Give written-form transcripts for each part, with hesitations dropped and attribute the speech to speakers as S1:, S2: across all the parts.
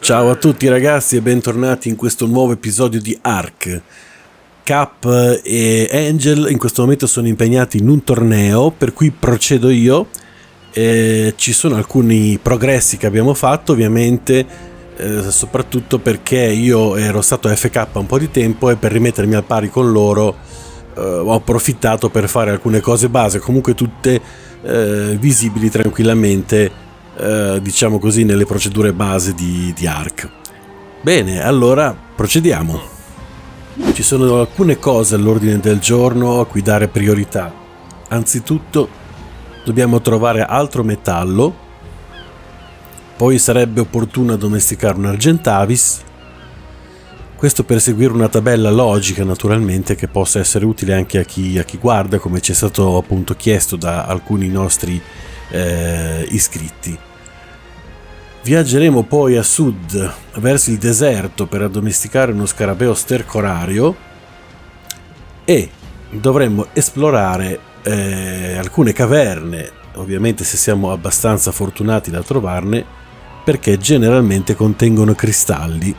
S1: Ciao a tutti ragazzi e bentornati in questo nuovo episodio di Ark. Cap e Angel in questo momento sono impegnati in un torneo, per cui procedo io. Ci sono alcuni progressi che abbiamo fatto, ovviamente, soprattutto perché io ero stato FK un po' di tempo e per rimettermi al pari con loro ho approfittato per fare alcune cose base, comunque tutte visibili tranquillamente, diciamo così, nelle procedure base di Ark. Bene, allora procediamo. Ci sono alcune cose all'ordine del giorno a cui dare priorità. Anzitutto dobbiamo trovare altro metallo, poi sarebbe opportuno addomesticare un Argentavis, questo per seguire una tabella logica naturalmente che possa essere utile anche a chi guarda, come ci è stato appunto chiesto da alcuni nostri iscritti. Viaggeremo poi a sud verso il deserto per addomesticare uno scarabeo stercorario e dovremmo esplorare alcune caverne, ovviamente se siamo abbastanza fortunati da trovarne, perché generalmente contengono cristalli.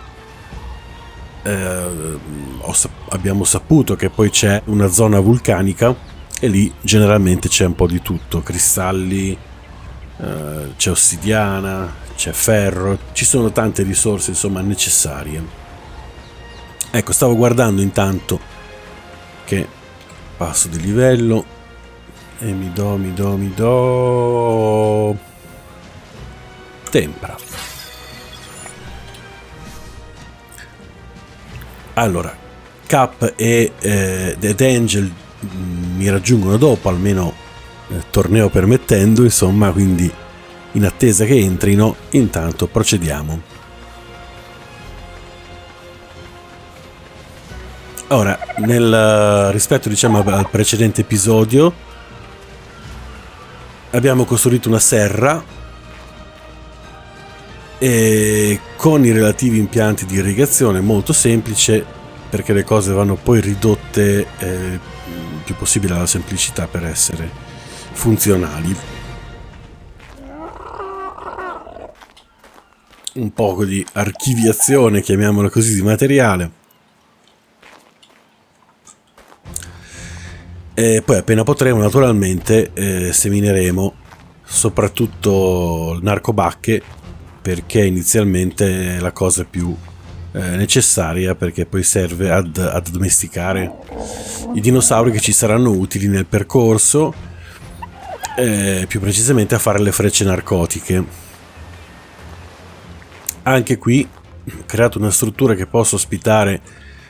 S1: Abbiamo saputo che poi c'è una zona vulcanica e lì generalmente c'è un po' di tutto, cristalli, c'è ossidiana, c'è ferro, ci sono tante risorse insomma necessarie. Ecco, stavo guardando intanto che passo di livello e mi do tempra. Allora, Cap ed Angel mi raggiungono dopo, almeno torneo permettendo, insomma, quindi in attesa che entrino, intanto procediamo. Ora, rispetto diciamo al precedente episodio, abbiamo costruito una serra e con i relativi impianti di irrigazione, molto semplice perché le cose vanno poi ridotte il più possibile alla semplicità per essere funzionali. Un poco di archiviazione, chiamiamola così, di materiale. E poi appena potremo naturalmente semineremo soprattutto il narcobacche, perché inizialmente è la cosa più necessaria, perché poi serve ad addomesticare i dinosauri che ci saranno utili nel percorso, più precisamente a fare le frecce narcotiche. Anche qui ho creato una struttura che possa ospitare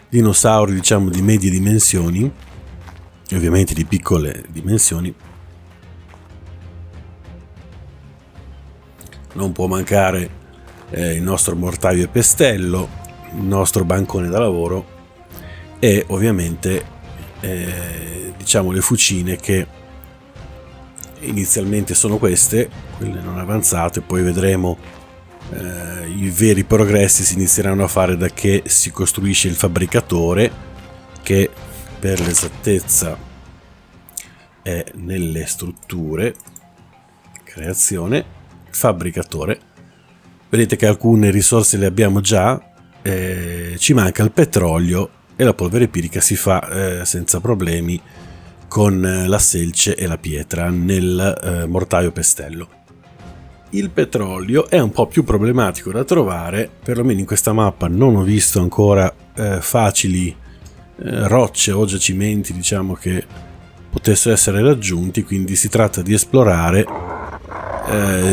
S1: dinosauri diciamo di medie dimensioni e ovviamente di piccole dimensioni. Non può mancare il nostro mortaio e pestello, il nostro bancone da lavoro e ovviamente diciamo le fucine, che inizialmente sono queste, quelle non avanzate, poi vedremo i veri progressi si inizieranno a fare da che si costruisce il fabbricatore, che per l'esattezza è nelle strutture, creazione, fabbricatore. Vedete che alcune risorse le abbiamo già, ci manca il petrolio e la polvere pirica si fa senza problemi con la selce e la pietra nel mortaio pestello. Il petrolio è un po' più problematico da trovare, perlomeno in questa mappa non ho visto ancora facili rocce o giacimenti diciamo che potessero essere raggiunti, quindi si tratta di esplorare.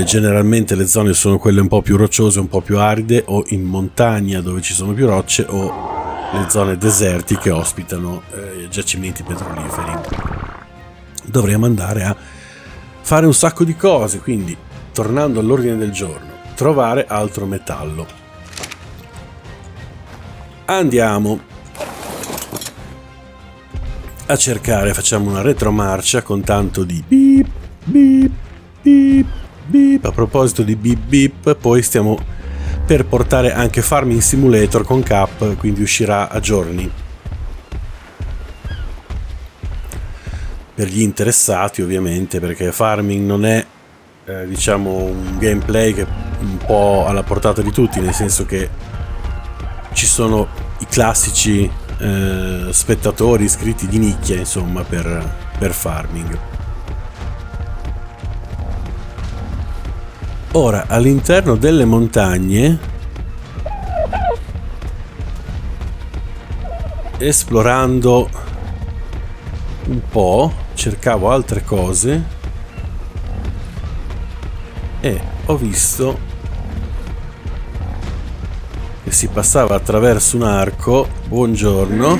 S1: Generalmente le zone sono quelle un po' più rocciose, un po' più aride, o in montagna dove ci sono più rocce, o le zone deserti che ospitano giacimenti petroliferi. Dovremo andare a fare un sacco di cose, quindi tornando all'ordine del giorno, trovare altro metallo. Andiamo a cercare, facciamo una retromarcia con tanto di beep beep beep beep. A proposito di beep beep, poi stiamo per portare anche Farming Simulator con Cap, quindi uscirà a giorni. Per gli interessati ovviamente, perché Farming non è diciamo un gameplay che è un po' alla portata di tutti, nel senso che ci sono i classici spettatori iscritti di nicchia, insomma, per farming. Ora, all'interno delle montagne, esplorando un po', cercavo altre cose e ho visto che si passava attraverso un arco. Buongiorno.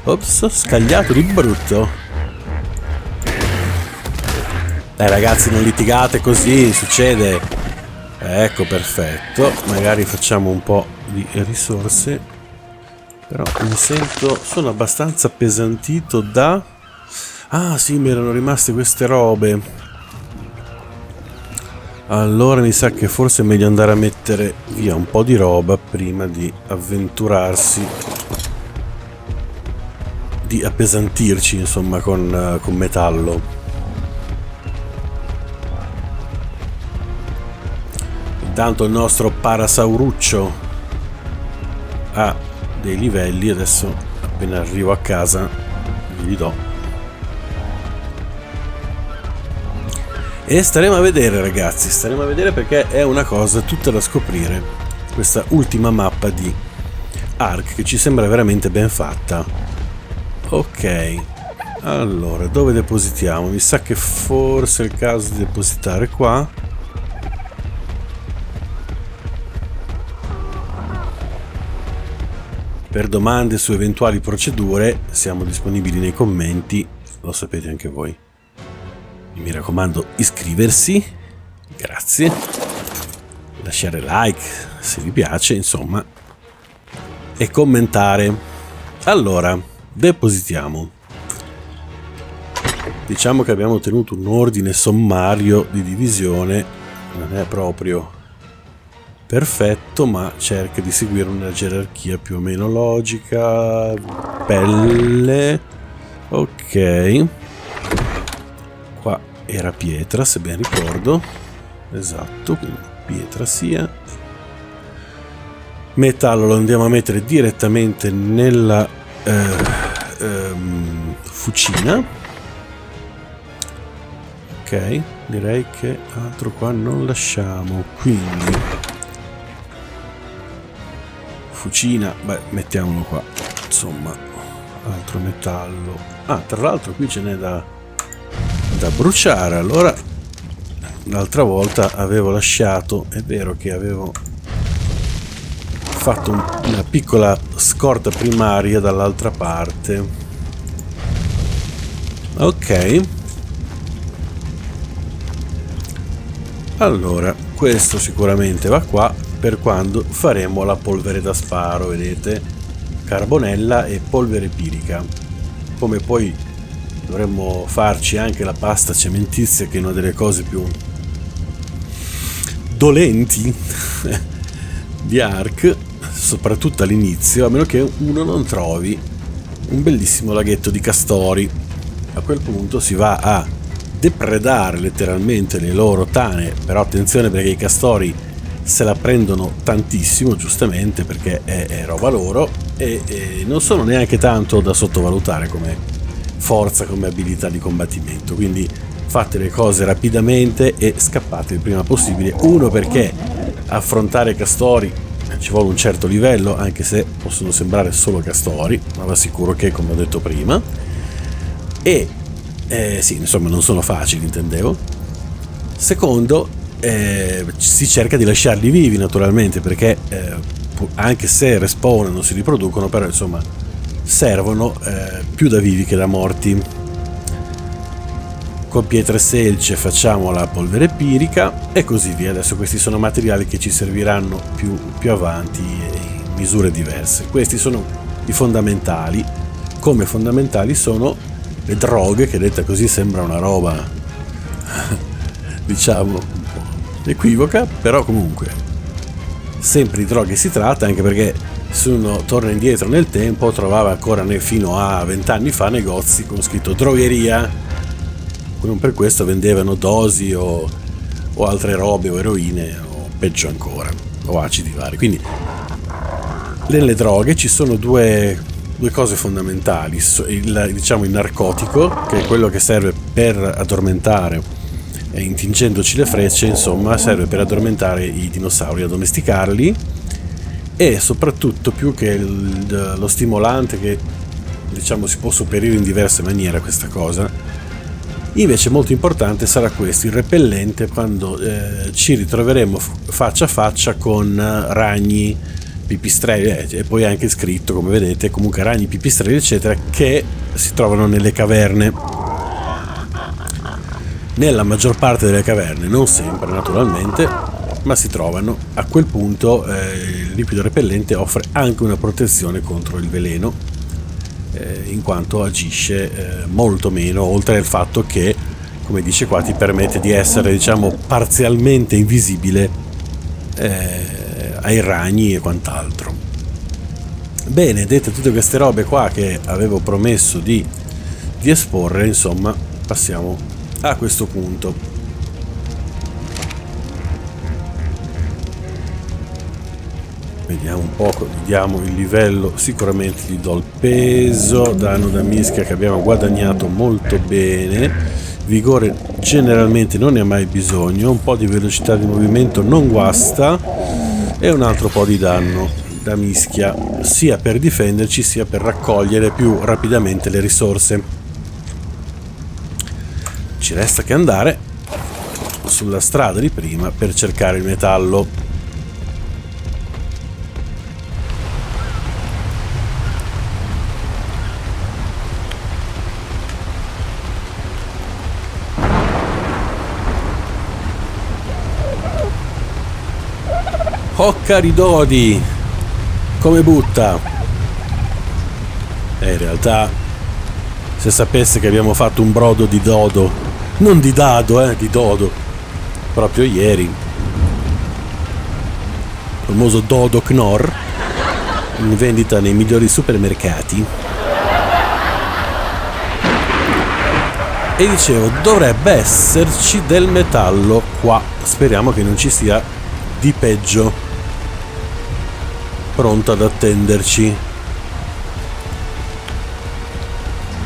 S1: Ops, scagliato di brutto. Dai ragazzi, non litigate così, succede. Ecco, perfetto. Magari facciamo un po' di risorse. Però mi sento, sono abbastanza appesantito da... Ah sì, mi erano rimaste queste robe. Allora mi sa che forse è meglio andare a mettere via un po' di roba prima di avventurarsi, di appesantirci, insomma, con metallo. Intanto il nostro Parasauruccio ha dei livelli, adesso appena arrivo a casa glieli do. E staremo a vedere, ragazzi, staremo a vedere, perché è una cosa tutta da scoprire, questa ultima mappa di Ark, che ci sembra veramente ben fatta. Ok, allora, dove depositiamo? Mi sa che forse è il caso di depositare qua. Per domande su eventuali procedure siamo disponibili nei commenti, lo sapete anche voi. Mi raccomando, iscriversi, grazie, lasciare like se vi piace, insomma, e commentare. Allora, depositiamo. Diciamo che abbiamo ottenuto un ordine sommario di divisione, non è proprio perfetto, ma cerca di seguire una gerarchia più o meno logica. Pelle, ok. Qua era pietra, se ben ricordo. Esatto, quindi pietra sia. Metallo lo andiamo a mettere direttamente nella fucina. Ok, direi che altro qua non lasciamo, quindi fucina, beh, mettiamolo qua, insomma, altro metallo. Ah, tra l'altro qui ce n'è da bruciare. Allora, l'altra volta avevo lasciato, è vero che avevo fatto una piccola scorta primaria dall'altra parte. Ok, allora questo sicuramente va qua per quando faremo la polvere da sparo, vedete, carbonella e polvere pirica. Come poi dovremmo farci anche la pasta cementizia, che è una delle cose più dolenti di Ark, soprattutto all'inizio, a meno che uno non trovi un bellissimo laghetto di castori. A quel punto si va a depredare letteralmente le loro tane, però attenzione, perché i castori se la prendono tantissimo, giustamente, perché è roba loro, e non sono neanche tanto da sottovalutare come forza, come abilità di combattimento. Quindi fate le cose rapidamente e scappate il prima possibile. Uno, perché affrontare castori ci vuole un certo livello, anche se possono sembrare solo castori, ma vi assicuro che, come ho detto prima, e sì, insomma, non sono facili, intendevo. Secondo, si cerca di lasciarli vivi, naturalmente, perché anche se respawnano, si riproducono, però insomma servono più da vivi che da morti. Con pietra e selce facciamo la polvere pirica e così via. Adesso questi sono materiali che ci serviranno più avanti in misure diverse. Questi sono i fondamentali. Come fondamentali sono le droghe, che detta così sembra una roba diciamo un po' equivoca, però comunque sempre di droghe si tratta, anche perché se uno torna indietro nel tempo trovava ancora fino a 20 anni fa negozi con scritto drogheria. Non per questo vendevano dosi o o altre robe o eroine o peggio ancora, o acidi vari. Quindi nelle droghe ci sono due cose fondamentali, diciamo il narcotico, che è quello che serve per addormentare, intingendoci le frecce, insomma serve per addormentare i dinosauri, addomesticarli, e soprattutto più che lo stimolante, che diciamo si può sopperire in diverse maniere a questa cosa, invece molto importante sarà questo, il repellente, quando ci ritroveremo faccia a faccia con ragni, pipistrelli, e poi è anche scritto, come vedete, comunque ragni, pipistrelli eccetera, che si trovano nelle caverne. Nella maggior parte delle caverne, non sempre naturalmente, ma si trovano. A quel punto il liquido repellente offre anche una protezione contro il veleno, in quanto agisce molto meno, oltre al fatto che, come dice qua, ti permette di essere, diciamo, parzialmente invisibile ai ragni e quant'altro. Bene, dette tutte queste robe qua che avevo promesso di esporre, insomma, passiamo a questo punto. Vediamo un po', vediamo il livello, sicuramente gli do il peso, danno da mischia che abbiamo guadagnato molto bene, vigore generalmente non ne ha mai bisogno, un po' di velocità di movimento non guasta, e un altro po' di danno da mischia, sia per difenderci sia per raccogliere più rapidamente le risorse. Ci resta che andare sulla strada di prima per cercare il metallo. Oh caridodi, come butta! In realtà, se sapesse che abbiamo fatto un brodo di dodo, non di dado, di dodo, proprio ieri, il famoso dodo Knorr, in vendita nei migliori supermercati. E dicevo, dovrebbe esserci del metallo qua, speriamo che non ci sia di peggio pronto ad attenderci.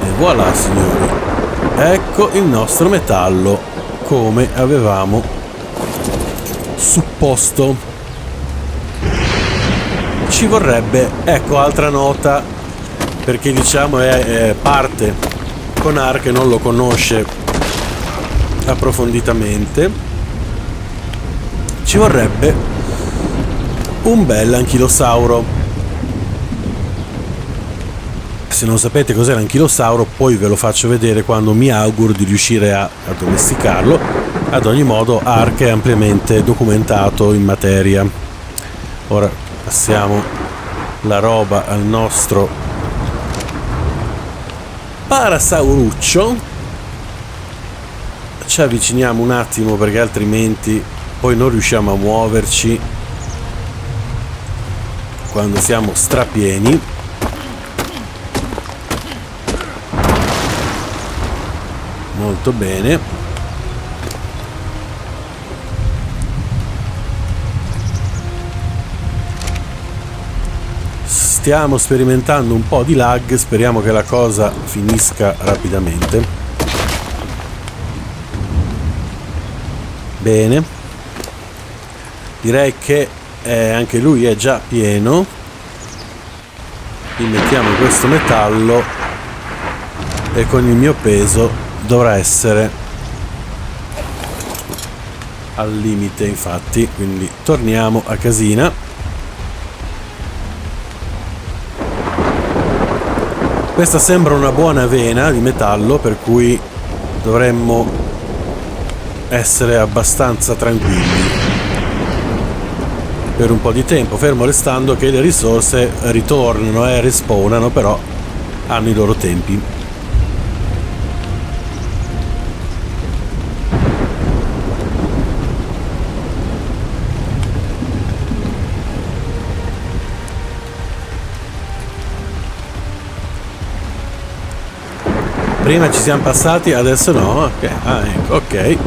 S1: E voilà, signori, ecco il nostro metallo come avevamo supposto. Ci vorrebbe, ecco, altra nota, perché diciamo è parte con Ark che non lo conosce approfonditamente. Ci vorrebbe un bel anchilosauro. Se non sapete cos'è l'anchilosauro, poi ve lo faccio vedere quando mi auguro di riuscire a domesticarlo. Ad ogni modo, Ark è ampiamente documentato in materia. Ora passiamo la roba al nostro Parasauruccio. Ci avviciniamo un attimo perché altrimenti poi non riusciamo a muoverci quando siamo strapieni. Molto bene. Stiamo sperimentando un po' di lag, speriamo che la cosa finisca rapidamente. Bene, direi che anche lui è già pieno. Quindi mettiamo questo metallo e con il mio peso dovrà essere al limite, infatti. Quindi torniamo a casina. Questa sembra una buona vena di metallo, per cui dovremmo essere abbastanza tranquilli per un po' di tempo, fermo restando che le risorse ritornano e respawnano, però hanno i loro tempi. Prima ci siamo passati, adesso no. Ok, ecco, ok.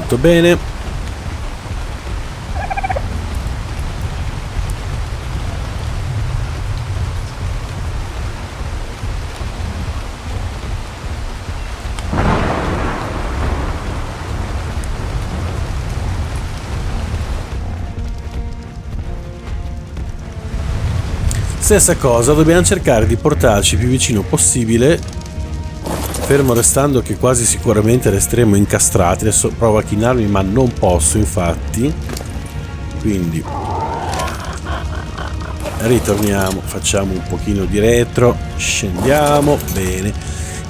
S1: Molto bene. Stessa cosa, dobbiamo cercare di portarci più vicino possibile, fermo restando che quasi sicuramente resteremo incastrati. Adesso provo a chinarmi ma non posso, infatti, quindi ritorniamo, facciamo un pochino di retro, scendiamo, bene.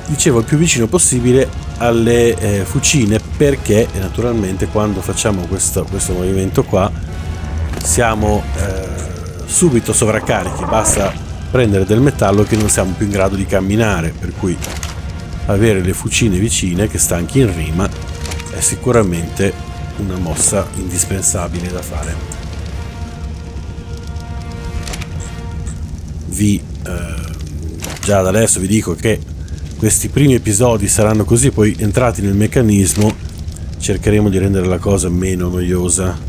S1: Dicevo il più vicino possibile alle fucine, perché naturalmente quando facciamo questo movimento qua siamo subito sovraccarichi, basta prendere del metallo che non siamo più in grado di camminare, per cui avere le fucine vicine che sta anche in rima è sicuramente una mossa indispensabile da fare. Già da adesso vi dico che questi primi episodi saranno così, poi entrati nel meccanismo cercheremo di rendere la cosa meno noiosa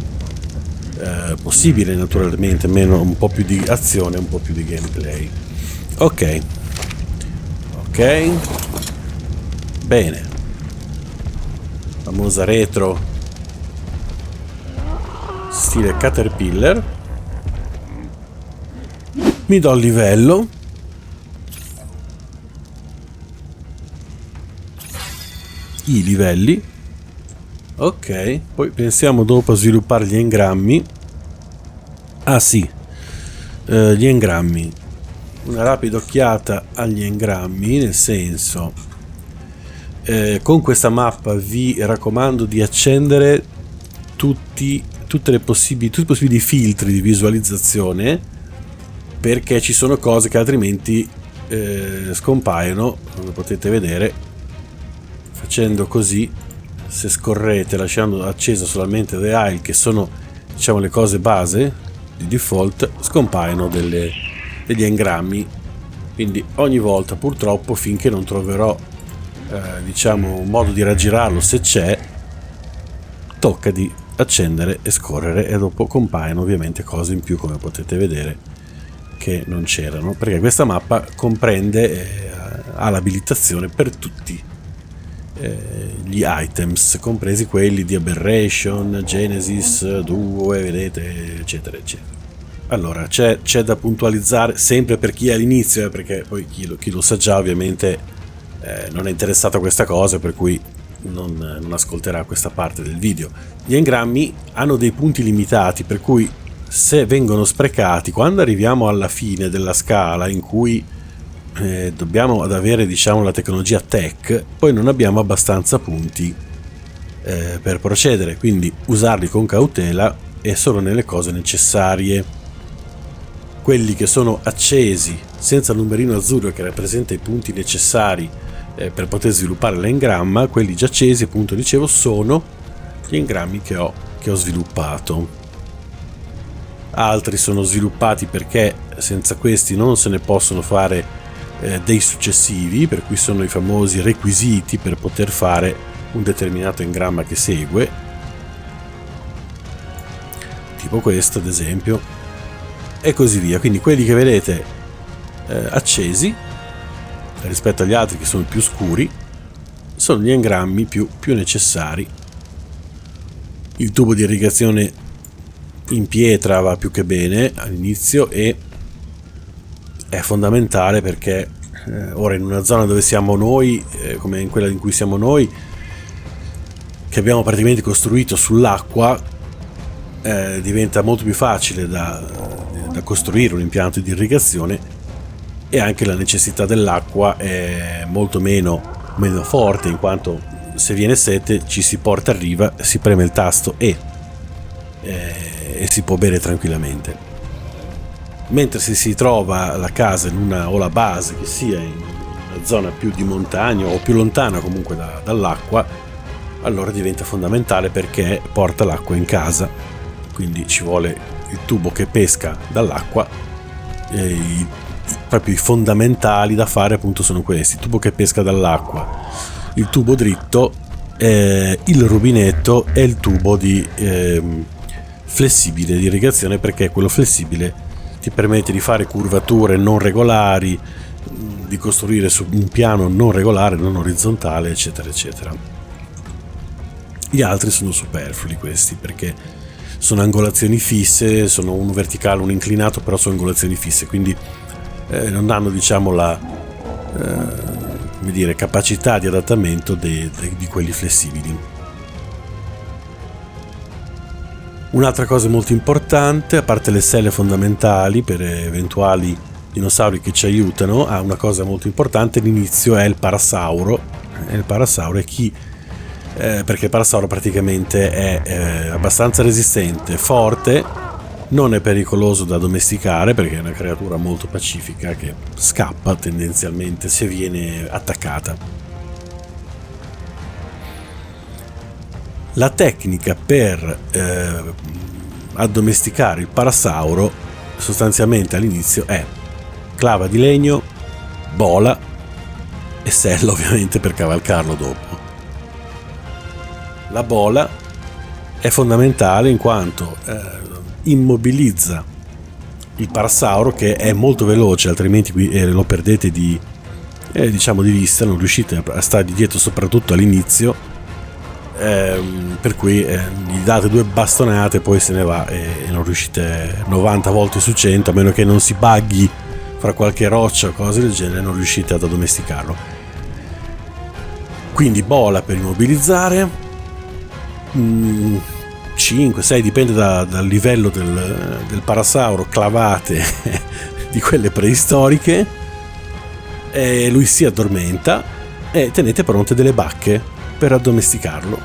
S1: possibile, naturalmente, meno, un po' più di azione, un po' più di gameplay. Ok, bene, famosa retro stile Caterpillar. Mi do il livello, i livelli. Ok, poi pensiamo dopo a sviluppare gli engrammi. Ah sì, gli engrammi. Una rapida occhiata agli engrammi, nel senso, con questa mappa vi raccomando di accendere tutti i possibili filtri di visualizzazione, perché ci sono cose che altrimenti scompaiono, come potete vedere. Facendo così, se scorrete lasciando acceso solamente le aisle, che sono, diciamo, le cose base di default, scompaiono degli engrammi. Quindi ogni volta, purtroppo, finché non troverò diciamo un modo di raggirarlo, se c'è, tocca di accendere e scorrere, e dopo compaiono ovviamente cose in più, come potete vedere, che non c'erano, perché questa mappa comprende ha l'abilitazione per tutti gli items, compresi quelli di Aberration, Genesis 2, vedete, eccetera eccetera. Allora c'è da puntualizzare sempre per chi è all'inizio, perché poi chi lo sa già ovviamente non è interessato a questa cosa, per cui non ascolterà questa parte del video. Gli engrammi hanno dei punti limitati, per cui se vengono sprecati, quando arriviamo alla fine della scala in cui dobbiamo ad avere, diciamo, la tecnologia tech, poi non abbiamo abbastanza punti per procedere, quindi usarli con cautela e solo nelle cose necessarie. Quelli che sono accesi senza numerino azzurro che rappresenta i punti necessari per poter sviluppare l'engramma, quelli già accesi, appunto dicevo, sono gli engrammi che ho sviluppato. Altri sono sviluppati perché senza questi non se ne possono fare dei successivi, per cui sono i famosi requisiti per poter fare un determinato engramma che segue, tipo questo ad esempio, e così via. Quindi quelli che vedete accesi rispetto agli altri che sono più scuri sono gli engrammi più necessari. Il tubo di irrigazione in pietra va più che bene all'inizio e è fondamentale, perché ora in una zona dove siamo noi, come in quella in cui siamo noi, che abbiamo praticamente costruito sull'acqua, diventa molto più facile da costruire un impianto di irrigazione, e anche la necessità dell'acqua è molto meno forte, in quanto se viene sete ci si porta a riva, si preme il tasto e si può bere tranquillamente. Mentre se si trova la casa o la base che sia in una zona più di montagna o più lontana comunque dall'acqua, allora diventa fondamentale, perché porta l'acqua in casa, quindi ci vuole il tubo che pesca dall'acqua. Proprio i fondamentali da fare appunto sono questi: il tubo che pesca dall'acqua, il tubo dritto il rubinetto e il tubo di flessibile di irrigazione, perché quello flessibile ti permette di fare curvature non regolari, di costruire su un piano non regolare, non orizzontale, eccetera eccetera. Gli altri sono superflui questi, perché sono angolazioni fisse, sono uno verticale, uno inclinato, però sono angolazioni fisse, quindi non hanno, diciamo, la come dire, capacità di adattamento di quelli flessibili. Un'altra cosa molto importante, a parte le selle fondamentali per eventuali dinosauri che ci aiutano, una cosa molto importante all'inizio è il parasauro. Il parasauro è perché il parasauro praticamente è abbastanza resistente, forte, non è pericoloso da addomesticare perché è una creatura molto pacifica che scappa tendenzialmente se viene attaccata. La tecnica per addomesticare il parasauro sostanzialmente all'inizio è clava di legno, bola e sella, ovviamente, per cavalcarlo dopo. La bola è fondamentale in quanto immobilizza il parasauro, che è molto veloce, altrimenti lo perdete diciamo di vista, non riuscite a stargli dietro, soprattutto all'inizio, per cui gli date 2 bastonate, poi se ne va e non riuscite 90 volte su 100, a meno che non si buggi fra qualche roccia o cose del genere, non riuscite ad addomesticarlo. Quindi bola per immobilizzare, 5, 6, dipende dal livello del parasauro, clavate di quelle preistoriche, e lui si addormenta e tenete pronte delle bacche per addomesticarlo.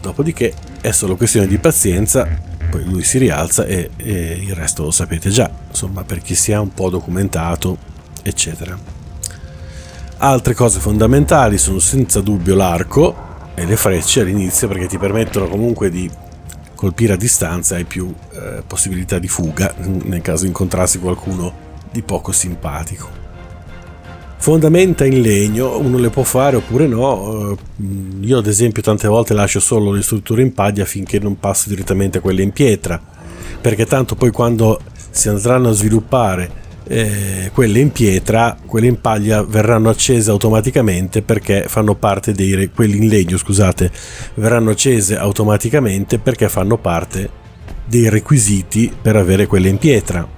S1: Dopodiché è solo questione di pazienza, poi lui si rialza e il resto lo sapete già, insomma, per chi sia un po' documentato, eccetera. Altre cose fondamentali sono senza dubbio l'arco e le frecce all'inizio, perché ti permettono comunque di colpire a distanza, hai più possibilità di fuga nel caso incontrassi qualcuno di poco simpatico. Fondamenta in legno uno le può fare oppure no. Io ad esempio tante volte lascio solo le strutture in paglia finché non passo direttamente a quelle in pietra, perché tanto poi quando si andranno a sviluppare quelle in pietra, quelle in paglia verranno accese automaticamente, perché fanno parte quelli in legno, scusate, verranno accese automaticamente perché fanno parte dei requisiti per avere quelle in pietra,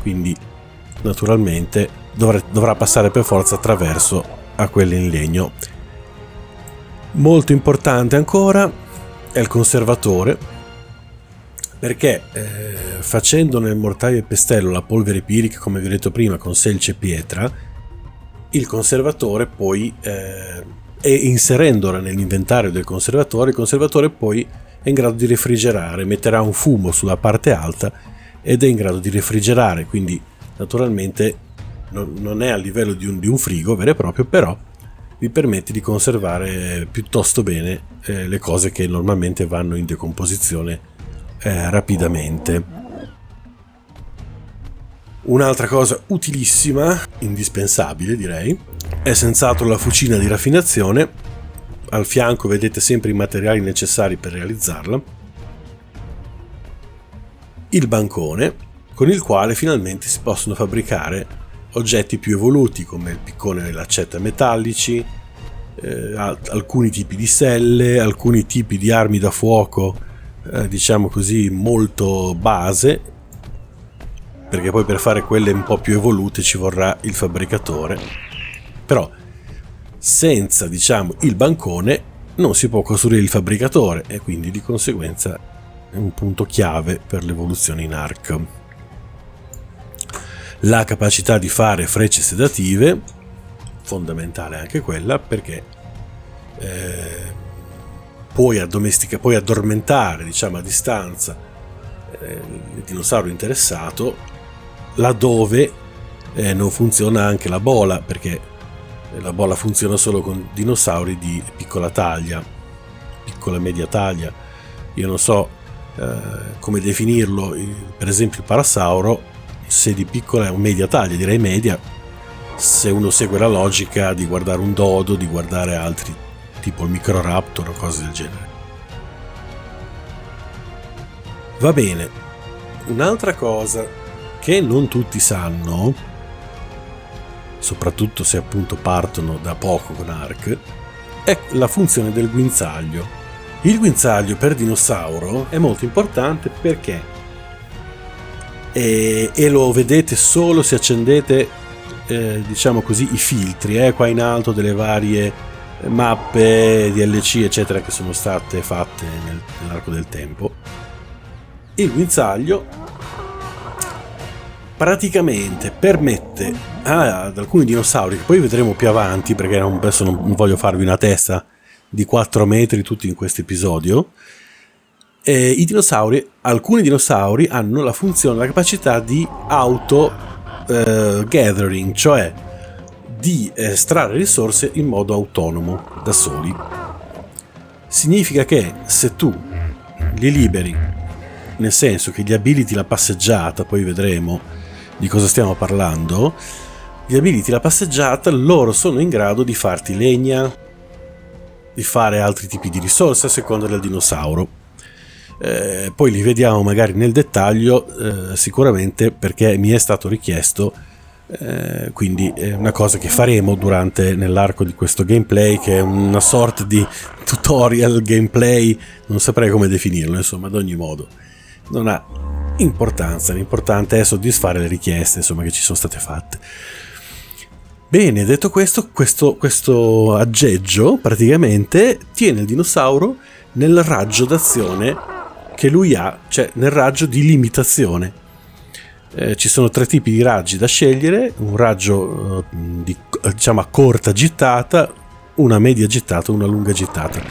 S1: quindi naturalmente dovrà passare per forza attraverso a quelle in legno. Molto importante ancora è il conservatore, perché facendo nel mortaio e pestello la polvere pirica, come vi ho detto prima, con selce e pietra, il conservatore poi e inserendola nell'inventario del conservatore, il conservatore poi è in grado di refrigerare, metterà un fumo sulla parte alta ed è in grado di refrigerare, quindi naturalmente non è a livello di un frigo vero e proprio, però vi permette di conservare piuttosto bene le cose che normalmente vanno in decomposizione rapidamente. Un'altra cosa utilissima, indispensabile direi, è senz'altro la fucina di raffinazione. Al fianco vedete sempre i materiali necessari per realizzarla. Il bancone, con il quale finalmente si possono fabbricare oggetti più evoluti come il piccone e l'accetta metallici, alcuni tipi di selle, alcuni tipi di armi da fuoco, diciamo così, molto base, perché poi per fare quelle un po' più evolute ci vorrà il fabbricatore, però senza, diciamo, il bancone non si può costruire il fabbricatore, e quindi di conseguenza è un punto chiave per l'evoluzione in arc. La capacità di fare frecce sedative, fondamentale anche quella, perché puoi addormentare, diciamo, a distanza il dinosauro interessato, laddove non funziona anche la bola, perché la bola funziona solo con dinosauri di piccola taglia, piccola media taglia. Io non so come definirlo, per esempio il parasauro, se di piccola o media taglia, direi media, se uno segue la logica di guardare un dodo, di guardare altri tipo il Microraptor o cose del genere. Va bene, un'altra cosa che non tutti sanno, soprattutto se appunto partono da poco con Ark, è la funzione del guinzaglio. Il guinzaglio per dinosauro è molto importante perché e lo vedete solo se accendete diciamo così i filtri qua in alto delle varie mappe DLC eccetera che sono state fatte nell'arco del tempo. Il guinzaglio praticamente permette ad alcuni dinosauri, che poi vedremo più avanti perché adesso non voglio farvi una testa di 4 metri tutti in questo episodio, alcuni dinosauri hanno la funzione, la capacità di gathering, cioè di estrarre risorse in modo autonomo da soli. Significa che se tu li liberi, nel senso che gli abiliti la passeggiata, poi vedremo di cosa stiamo parlando, gli abiliti la passeggiata, loro sono in grado di farti legna, di fare altri tipi di risorse a seconda del dinosauro. Poi li vediamo magari nel dettaglio, sicuramente perché mi è stato richiesto, quindi è una cosa che faremo nell'arco di questo gameplay, che è una sorta di tutorial gameplay, non saprei come definirlo, insomma, ad ogni modo non ha importanza, l'importante è soddisfare le richieste, insomma, che ci sono state fatte. Bene, detto questo aggeggio praticamente tiene il dinosauro nel raggio d'azione che lui ha, cioè nel raggio di limitazione. Ci sono 3 tipi di raggi da scegliere: un raggio diciamo a corta gittata, una media gittata e una lunga gittata,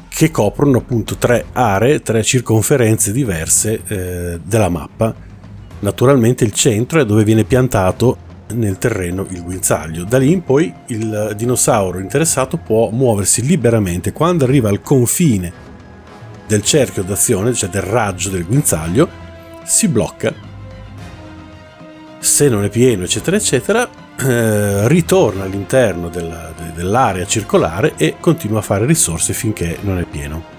S1: che coprono appunto 3 aree, 3 circonferenze diverse della mappa. Naturalmente il centro è dove viene piantato nel terreno il guinzaglio. Da lì in poi il dinosauro interessato può muoversi liberamente. Quando arriva al confine del cerchio d'azione, cioè del raggio del guinzaglio, si blocca. Se non è pieno, eccetera eccetera, ritorna all'interno dell'area circolare e continua a fare risorse finché non è pieno.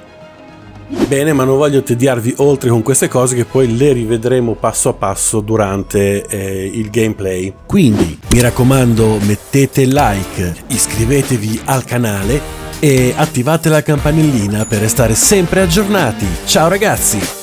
S1: Bene, ma non voglio tediarvi oltre con queste cose, che poi le rivedremo passo a passo durante il gameplay. Quindi mi raccomando, mettete like, iscrivetevi al canale e attivate la campanellina per restare sempre aggiornati. Ciao ragazzi!